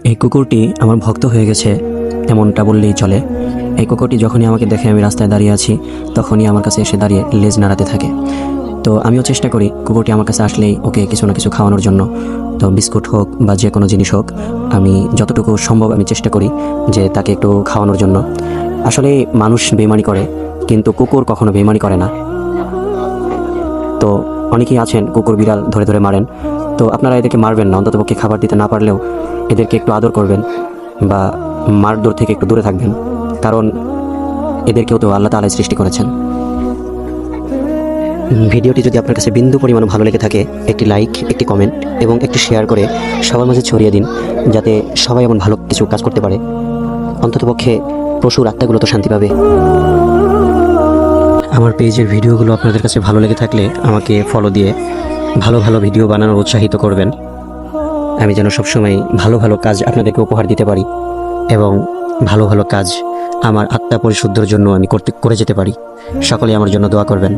এই কুকুরটি আমার ভক্ত হয়ে গেছে এমনটা বললেই চলে। এই কুকুরটি যখনই আমাকে দেখে আমি রাস্তায় দাঁড়িয়ে আছি তখনই আমার কাছে এসে দাঁড়িয়ে লেজ নাড়াতে থাকে। তো আমিও চেষ্টা করি কুকুরটি আমার কাছে আসলেই ওকে কিছু না কিছু খাওয়ানোর জন্য। তো বিস্কুট হোক বা যে কোনো জিনিস হোক, আমি যতটুকু সম্ভব আমি চেষ্টা করি যে তাকে একটু খাওয়ানোর জন্য। আসলে মানুষ বেইমানি করে, কিন্তু কুকুর কখনো বেইমানি করে না। তো অনেকেই আছেন কুকুর বিড়াল ধরে ধরে মারেন। তো আপনারা এদেরকে মারবেন না, অন্ততপক্ষে খাবার দিতে না পারলেও এদেরকে একটু আদর করবেন বা মারধর থেকে একটু দূরে থাকবেন, কারণ এদেরকেও তো আল্লাহ তাআলাই সৃষ্টি করেছেন। ভিডিওটি যদি আপনার কাছে বিন্দু পরিমাণ ভালো লেগে থাকে, একটি লাইক, একটি কমেন্ট এবং একটি শেয়ার করে সবার মাঝে ছড়িয়ে দিন, যাতে সবাই এমন ভালো কিছু কাজ করতে পারে। অন্ততপক্ষে পশুর আত্মাগুলো তো শান্তি পাবে। আমার পেজের ভিডিওগুলো আপনাদের কাছে ভালো লেগে থাকলে আমাকে ফলো দিয়ে ভালো ভালো ভিডিও বানানোর উৎসাহিত করবেন। আমি যেন সবসময় ভালো ভালো কাজ আপনাদেরকে উপহার দিতে পারি এবং ভালো ভালো কাজ আমার আত্মা পরিশুদ্ধর জন্য আমি করে যেতে পারি। সকলে আমার জন্য দোয়া করবেন।